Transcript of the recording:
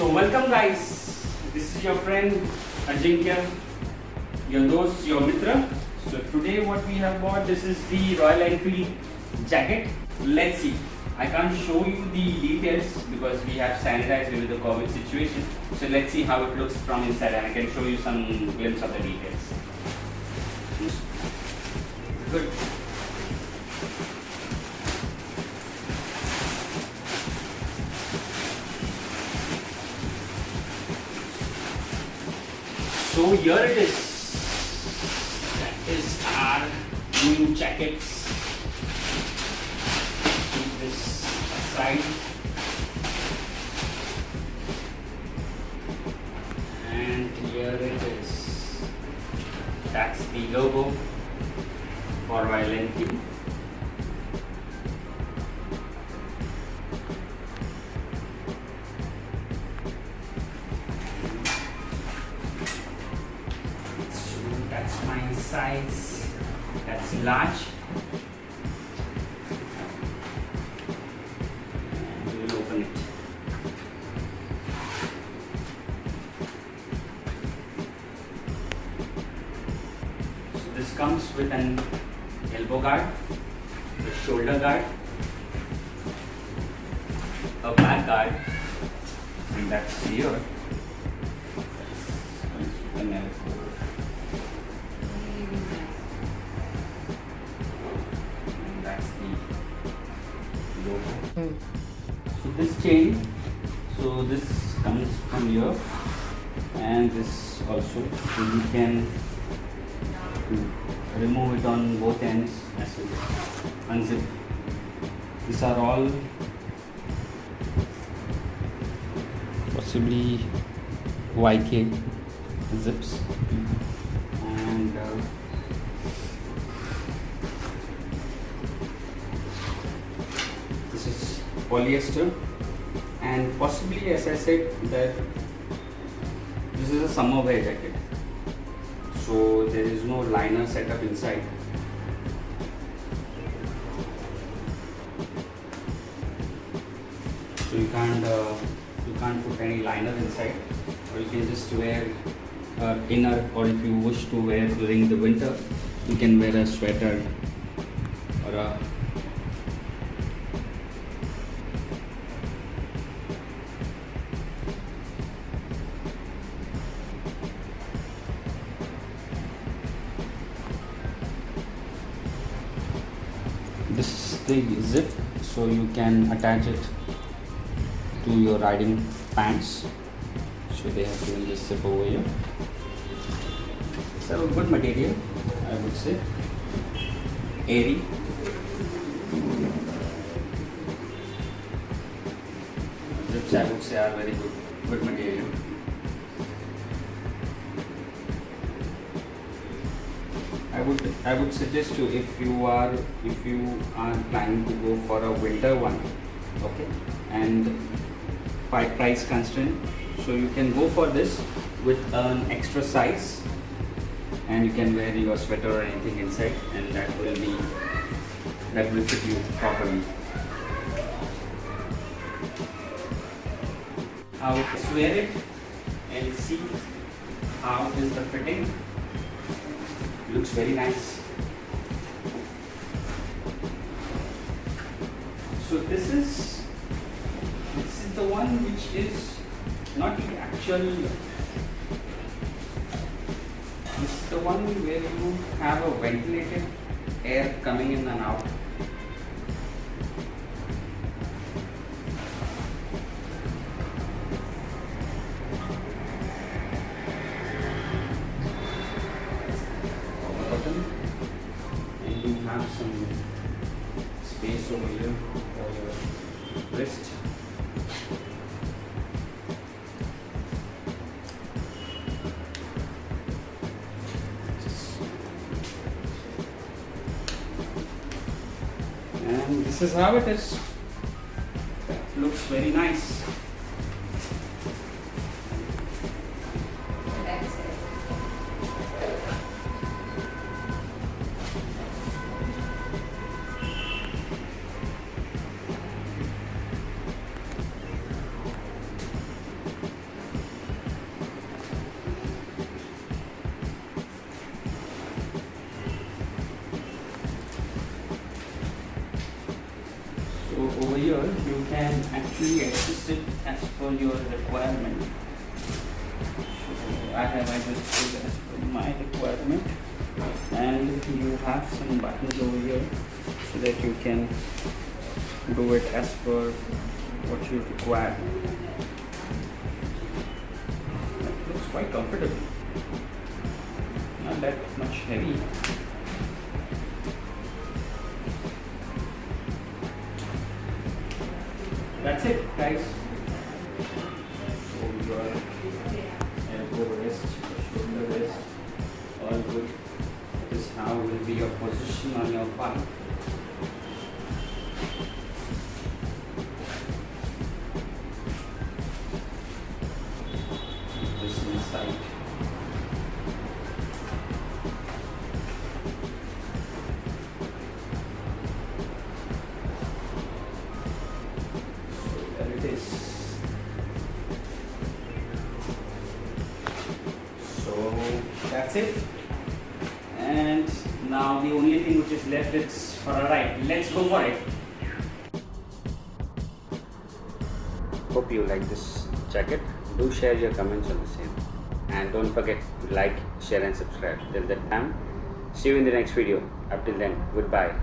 So welcome guys, this is your friend Ajinkya, your dost, your mitra. So today what we have bought, this is the Royal Enfield jacket. Let's see. I can't show you the details because we have sanitized with the COVID situation. So let's see how it looks from inside and I can show you some glimpse of the details. Good. So here it is. That is our new jackets. Keep this aside. And here it is. That's the logo for Royal Enfield. That's my size, that's large. And we will open it. So this comes with an elbow guard, a shoulder guard, a back guard, and that's here. So this chain, so this comes from here and this also, so you can remove it on both ends as well, unzip. These are all possibly YK zips and this is polyester, and possibly, as I said, that this is a summer wear jacket, so there is no liner set up inside. So you can't put any liner inside, or you can just wear inner, or if you wish to wear during the winter, you can wear a sweater or a this is the zip, so you can attach it to your riding pants. So they have given this zip over here. It's a good material, I would say. Airy. Zips, I would say, are very good material. I would suggest you, if you are planning to go for a winter one, okay, and by price constraint, so you can go for this with an extra size, and you can wear your sweater or anything inside, and that will fit you properly. Let's wear it and see how is the fitting. Looks very nice. So this is the one which is not the actual. This is the one where you have a ventilated air coming in and out. And you have some space over here for your wrist. And this is how it is. Looks very nice. here you can actually adjust it as per your requirement. So I just put as per my requirement, and you have some buttons over here so that you can do it as per what you require. It looks quite comfortable, not that much heavy. That's it, guys. So your elbow rest, shoulder rest, all good. This is how will be your position on your bike. Keep this inside. So that's it, and now the only thing which is left is for a ride. Let's go for it. Hope you like this jacket. Do share your comments on the same, and don't forget to like, share and subscribe. Till that time, see you in the next video. Up till then, goodbye.